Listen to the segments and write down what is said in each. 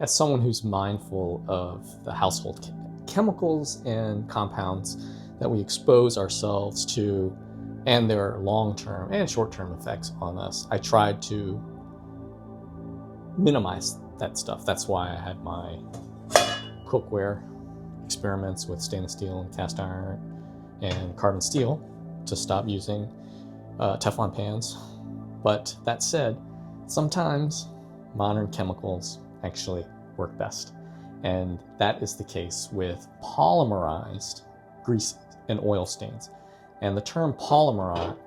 As someone who's mindful of the household chemicals and compounds that we expose ourselves to and their long-term and short-term effects on us, I tried to minimize that stuff. That's why I had my cookware experiments with stainless steel and cast iron and carbon steel to stop using Teflon pans. But that said, sometimes modern chemicals actually work best. And that is the case with polymerized grease and oil stains. And the term polymerized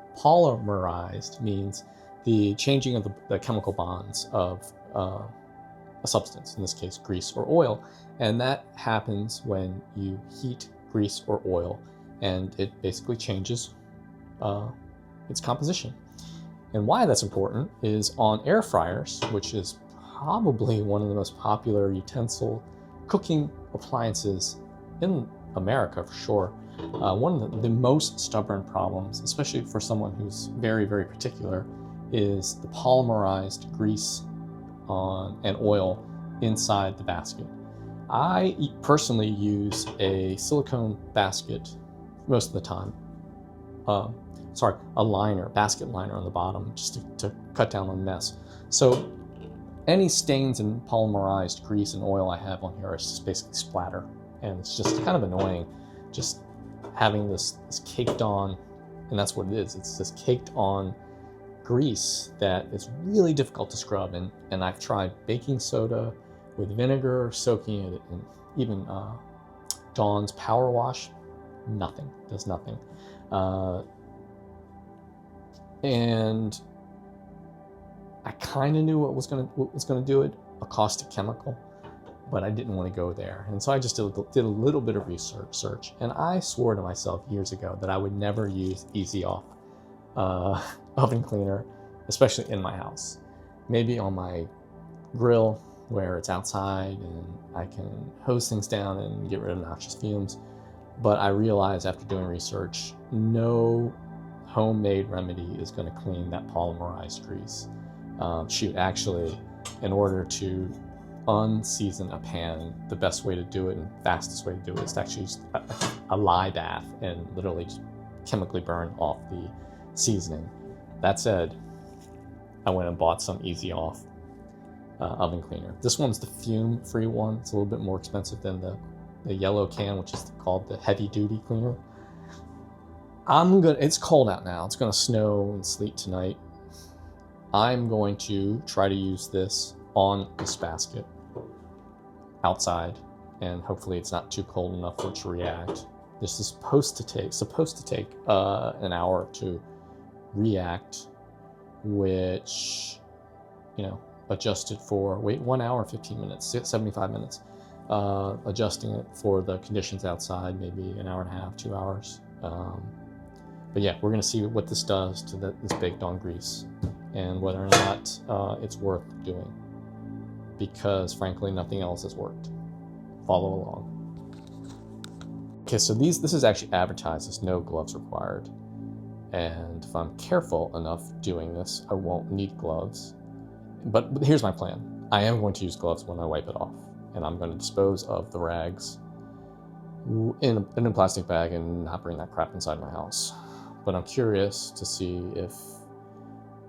means the changing of the chemical bonds of a substance, in this case grease or oil. And that happens when you heat grease or oil, and it basically changes its composition. And why that's important is on air fryers, which is probably one of the most popular utensil cooking appliances in America for sure. One of the most stubborn problems, especially for someone who's very, very particular, is the polymerized grease and oil inside the basket. I personally use a silicone basket most of the time. A basket liner on the bottom, just to cut down on mess. So any stains and polymerized grease and oil I have on here is just basically splatter. And it's just kind of annoying just having this caked on, and that's what it is. It's this caked on grease that is really difficult to scrub. And I've tried baking soda with vinegar, soaking it in even Dawn's Power Wash. Nothing, does nothing. And I kind of knew what was going to do it, a caustic chemical, but I didn't want to go there. And so I just did a little bit of research, and I swore to myself years ago that I would never use Easy Off oven cleaner, especially in my house. Maybe on my grill where it's outside and I can hose things down and get rid of noxious fumes. But I realized after doing research, no homemade remedy is going to clean that polymerized grease. Actually, in order to unseason a pan, the best way to do it and fastest way to do it is to actually use a lye bath and literally just chemically burn off the seasoning. That said, I went and bought some Easy Off oven cleaner. This one's the fume-free one. It's a little bit more expensive than the yellow can, which is called the heavy-duty cleaner. It's cold out now. It's gonna snow and sleet tonight. I'm going to try to use this on this basket outside, and hopefully it's not too cold enough for it to react. This is supposed to take an hour to react, which, adjusted for 1 hour, 15 minutes, 75 minutes. Adjusting it for the conditions outside, maybe an hour and a half, 2 hours. But yeah, we're going to see what this does to this baked on grease and whether or not it's worth doing, because frankly nothing else has worked. Follow along. Okay, so this is actually advertised as no gloves required, and if I'm careful enough doing this, I won't need gloves. But here's my plan. I am going to use gloves when I wipe it off, and I'm going to dispose of the rags in a plastic bag and not bring that crap inside my house. But I'm curious to see if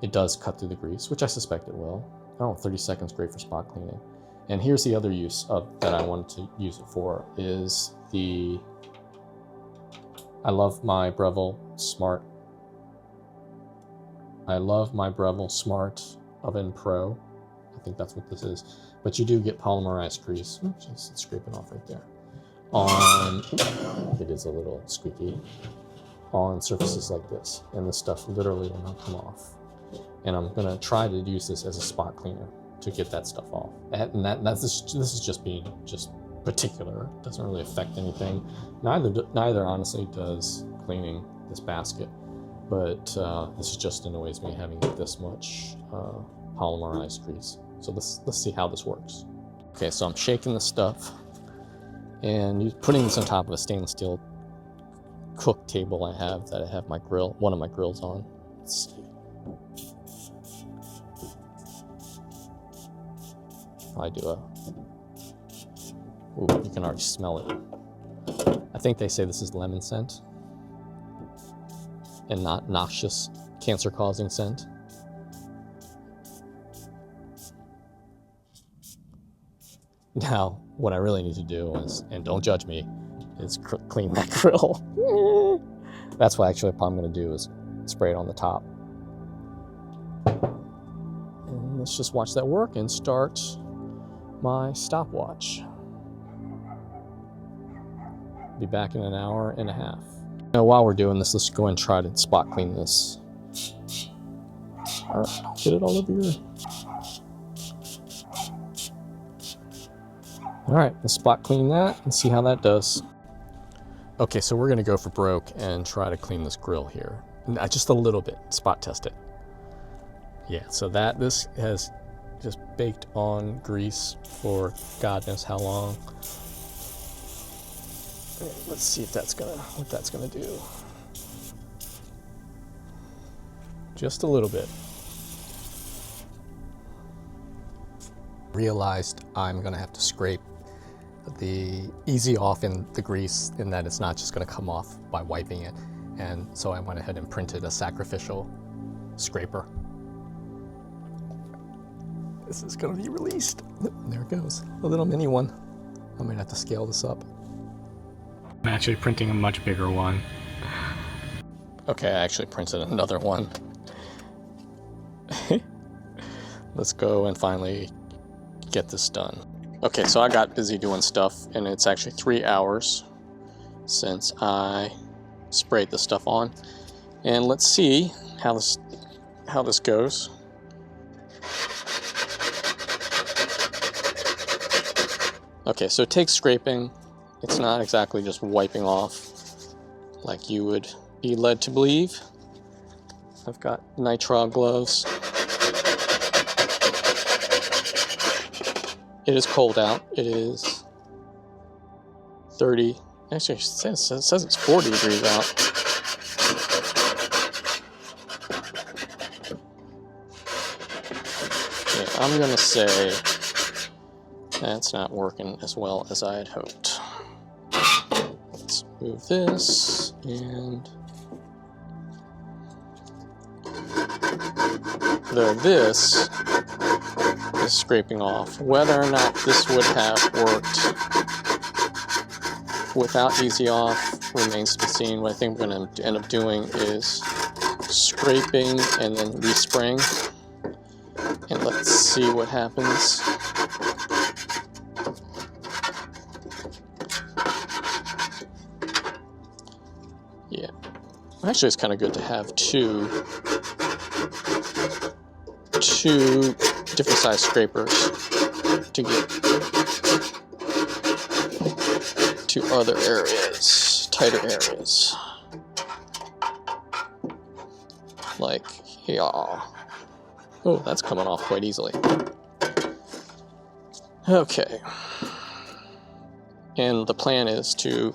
it does cut through the grease, which I suspect it will. 30 seconds, great for spot cleaning. And here's the other use that I wanted to use it for is I love my Breville Smart Oven Pro. I think that's what this is. But you do get polymerized grease. Oops, it's scraping off right there. It is a little squeaky. On surfaces like this, and this stuff literally will not come off. And I'm gonna try to use this as a spot cleaner to get that stuff off. And this is just being particular. It doesn't really affect anything. Neither honestly does cleaning this basket, but this just annoys me having this much polymerized grease. So let's see how this works. Okay, so I'm shaking the stuff and putting this on top of a stainless steel cook table I have one of my grills on. Let's see. I do a Ooh, you can already smell it. I think they say this is lemon scent and not noxious, cancer-causing scent. Now, what I really need to do is, and don't judge me, is clean that grill. That's what actually I'm going to do, is spray it on the top. And let's just watch that work and start my stopwatch. Be back in an hour and a half. Now, while we're doing this, let's go and try to spot clean this. All right, get it all over your... All right, let's spot clean that and see how that does. Okay, so we're gonna go for broke and try to clean this grill here. Just a little bit, spot test it. Yeah, so this has just baked on grease for God knows how long. Let's see if what that's gonna do. Just a little bit. Realized I'm gonna have to scrape the easy off in the grease, in that it's not just going to come off by wiping it, and so I went ahead and printed a sacrificial scraper. This is going to be released. There it goes, a little mini one. I might have to scale this up. I'm actually printing a much bigger one. Okay, I actually printed another one. Let's go and finally get this done. Okay, so I got busy doing stuff, and it's actually 3 hours since I sprayed the stuff on. And let's see how this goes. Okay, so it takes scraping. It's not exactly just wiping off like you would be led to believe. I've got nitrile gloves. It is cold out. It is 30, actually it says it's 40 degrees out. Yeah, I'm gonna say that's not working as well as I had hoped. Let's move this, and this is scraping off. Whether or not this would have worked without Easy Off remains to be seen. What I think we're going to end up doing is scraping and then respraying, and let's see what happens. Yeah, actually it's kind of good to have two different size scrapers to get to other areas, tighter areas. Like here. Oh, that's coming off quite easily. Okay. And the plan is to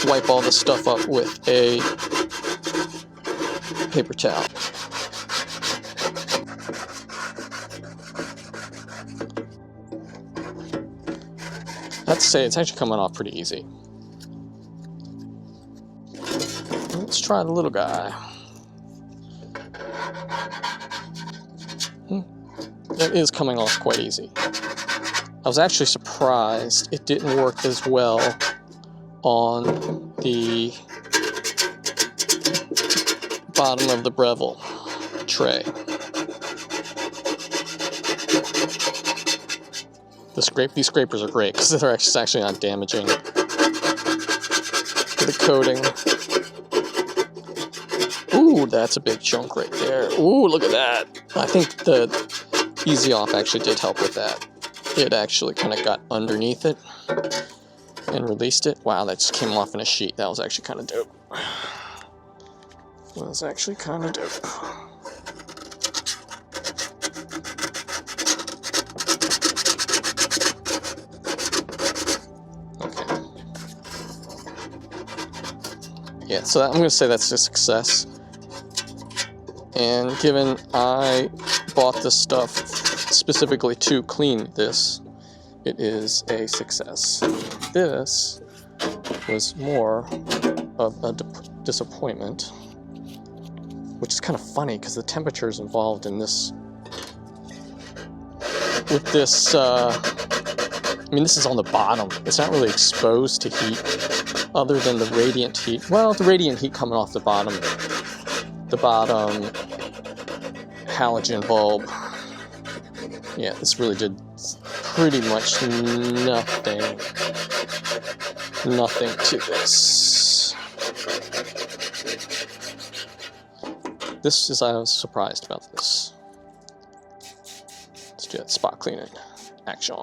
wipe all this stuff up with a paper towel. Let's say it's actually coming off pretty easy. Let's try the little guy. That is coming off quite easy. I was actually surprised it didn't work as well on the bottom of the Breville tray. These scrapers are great because they're actually not damaging the coating. Ooh, that's a big chunk right there. Ooh, look at that. I think the Easy Off actually did help with that. It actually kind of got underneath it and released it. Wow, that just came off in a sheet. That was actually kind of dope. Yeah, so I'm going to say that's a success. And given I bought this stuff specifically to clean this, it is a success. This was more of a disappointment, which is kind of funny because the temperatures involved in this, with this, I mean, this is on the bottom. It's not really exposed to heat other than the radiant heat. Well, the radiant heat coming off the bottom halogen bulb. Yeah, this really did pretty much nothing to this. I was surprised about this. Let's do that spot cleaning action.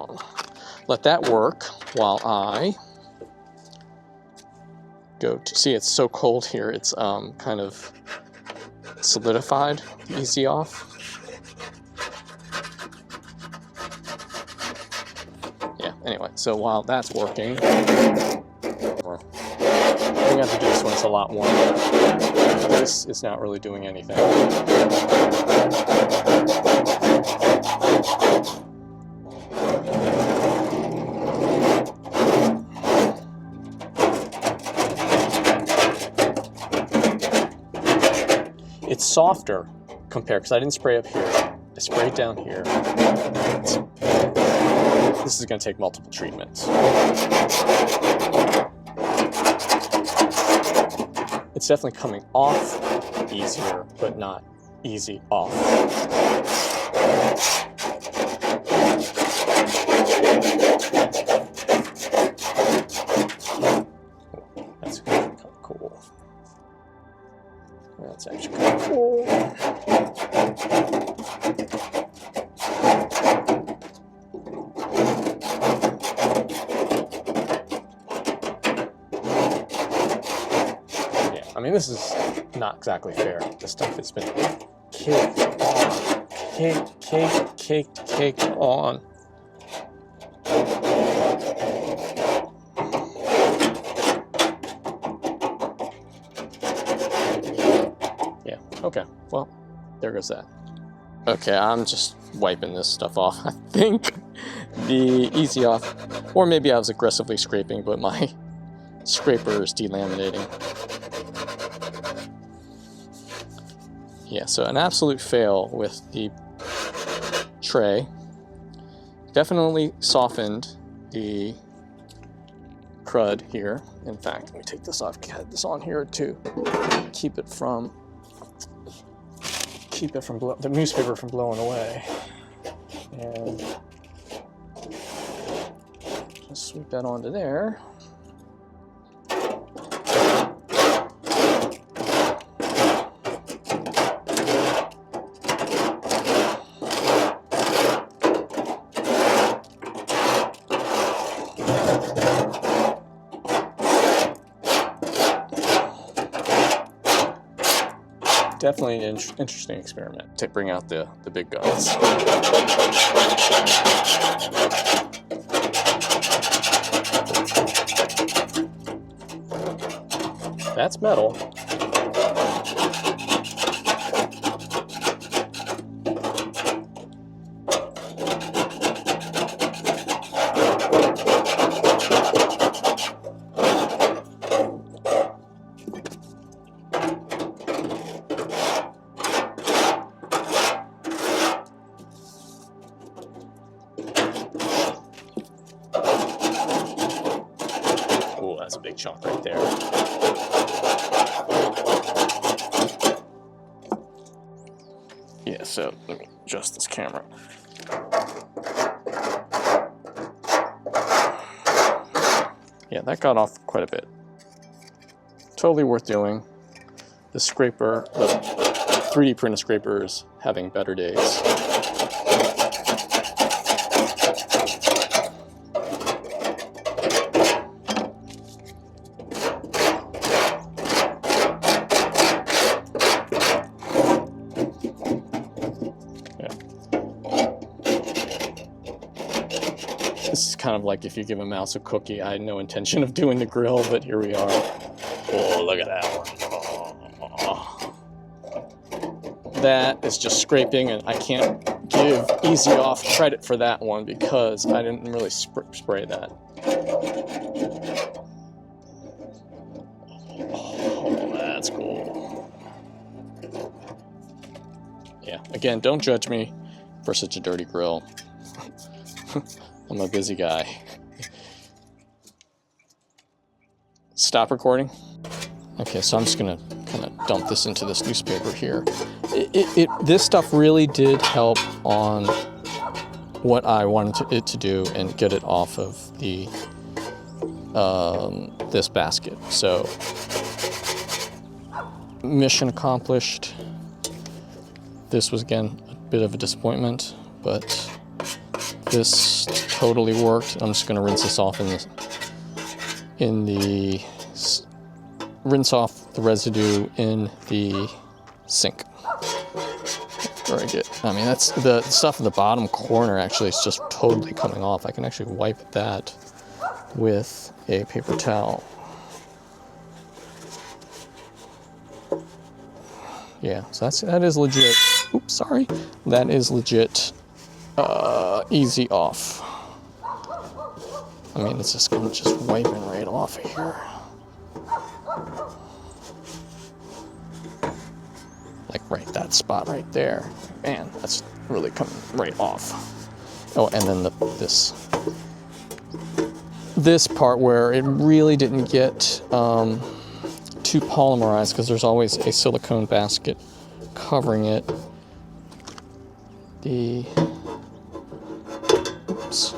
Let that work while I go to, see, it's so cold here, it's kind of solidified, easy off. Yeah, anyway, so while that's working, I think I have to do this when it's a lot warmer. This is not really doing anything. It's softer compared, because I didn't spray up here. I sprayed down here. This is going to take multiple treatments. It's definitely coming off easier, but not easy off. That's kind of cool. That's actually kind of cool. I mean, this is not exactly fair. This stuff has been caked on. Yeah, okay, well, there goes that. Okay, I'm just wiping this stuff off. I think the easy off, or maybe I was aggressively scraping, but my scraper is delaminating. Yeah, so an absolute fail with the tray. Definitely softened the crud here. In fact, let me take this off. I had this on here to keep it from the newspaper from blowing away. And just sweep that onto there. Definitely an interesting experiment to bring out the big guns. That's metal. Oh, that's a big chunk right there. Yeah, so let me adjust this camera. Yeah, that got off quite a bit. Totally worth doing. The scraper, the 3D printed scraper is having better days. This is kind of like if you give a mouse a cookie. I had no intention of doing the grill, but here we are. Oh, look at that one. Oh. That is just scraping, and I can't give Easy Off credit for that one because I didn't really spray that. Oh, that's cool. Yeah, again, don't judge me for such a dirty grill. I'm a busy guy. Stop recording. Okay, so I'm just gonna kind of dump this into this newspaper here. This stuff really did help on what I wanted it to do and get it off of the this basket. So mission accomplished. This was again a bit of a disappointment, but this totally worked. I'm just gonna rinse this off rinse off the residue in the sink. Very good. I mean, that's the stuff in the bottom corner actually is just totally coming off. I can actually wipe that with a paper towel. Yeah, so that is legit. Oops, sorry. That is legit Easy Off. I mean, it's just gonna just wiping right off of here. Like right that spot right there. Man, that's really coming right off. Oh, and then this part where it really didn't get too polymerized because there's always a silicone basket covering it. Oops.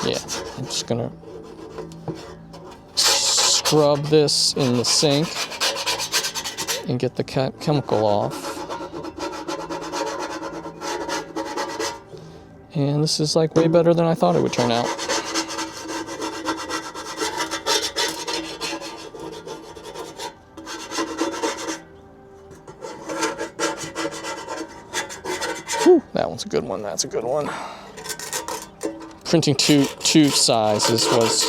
Yeah, I'm just gonna scrub this in the sink and get the chemical off. And this is like way better than I thought it would turn out. Whew, that one's a good one, that's a good one. Printing two sizes was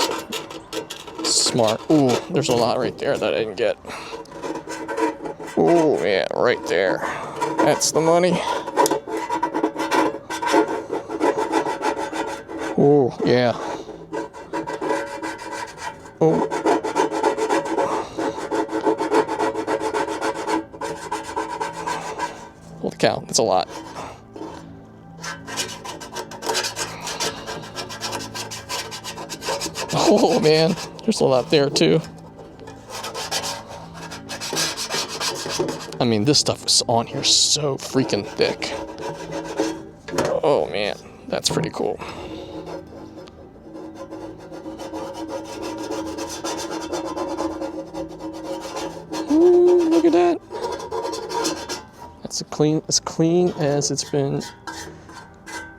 smart. Ooh, there's a lot right there that I didn't get. Ooh, yeah, right there. That's the money. Ooh, yeah. Oh. Holy cow, that's a lot. Oh man, there's a lot there too. I mean, this stuff is on here so freaking thick. Oh man, that's pretty cool. Ooh, look at that. That's as clean as it's been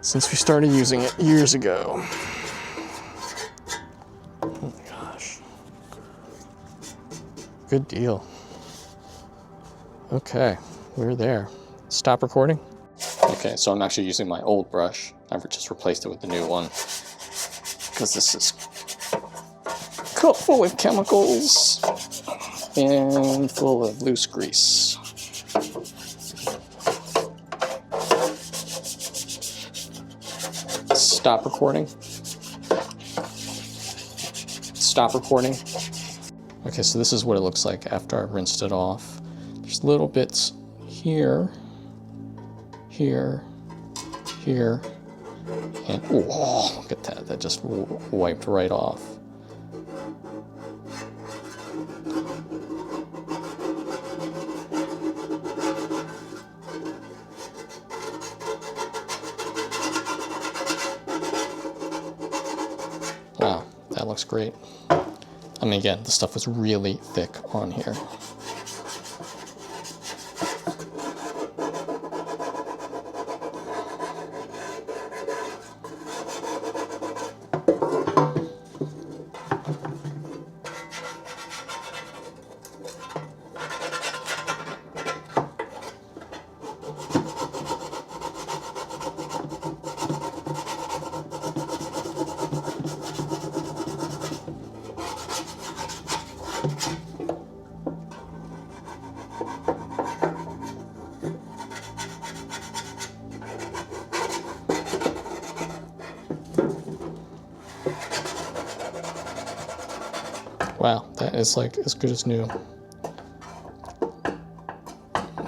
since we started using it years ago. Oh my gosh. Good deal. Okay, we're there. Stop recording. Okay, so I'm actually using my old brush. I've just replaced it with the new one because this is full of chemicals and full of loose grease. Stop recording. Stop recording. Okay, so this is what it looks like after I've rinsed it off. There's little bits here, here, here, and oh, look at that. That just wiped right off. Wow, that looks great. I mean, again, the stuff was really thick on here. Wow, that is like as good as new.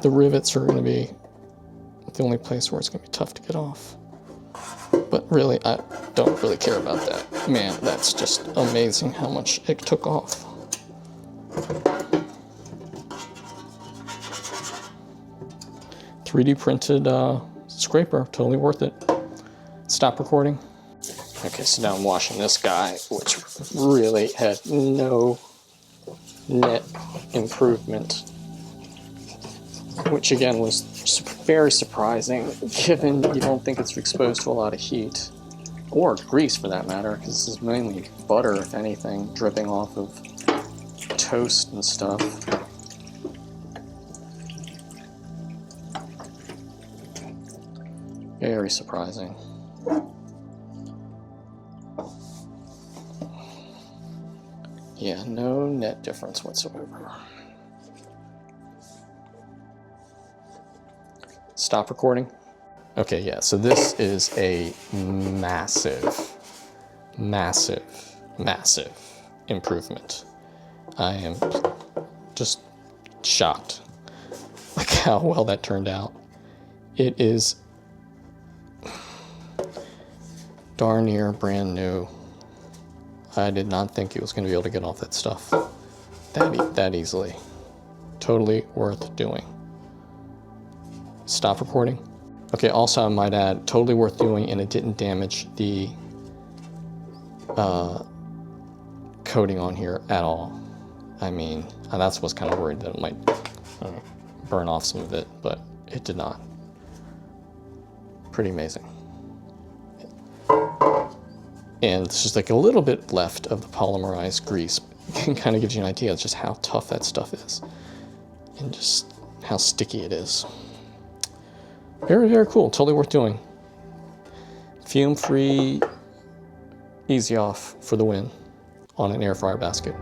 The rivets are going to be the only place where it's going to be tough to get off. But really, I don't really care about that. Man, that's just amazing how much it took off. .3D printed scraper, totally worth it. Stop recording. Okay, so now I'm washing this guy, which really had no net improvement, which again was very surprising, given you don't think it's exposed to a lot of heat, or grease for that matter, because this is mainly butter, if anything, dripping off of toast and stuff. Very surprising. Yeah, no net difference whatsoever. Stop recording. Okay, yeah, so this is a massive, massive, massive improvement. I am just shocked. Like how well that turned out. It is darn near brand new. I did not think it was going to be able to get off that stuff that easily. Totally worth doing. Stop recording. Okay, also I might add, totally worth doing, and it didn't damage the coating on here at all. I mean, that's what's kind of worried, that it might burn off some of it, but it did not. Pretty amazing. And it's just like a little bit left of the polymerized grease. It kind of gives you an idea of just how tough that stuff is and just how sticky it is. Very, very cool. Totally worth doing. Fume-free, easy off for the win on an air fryer basket.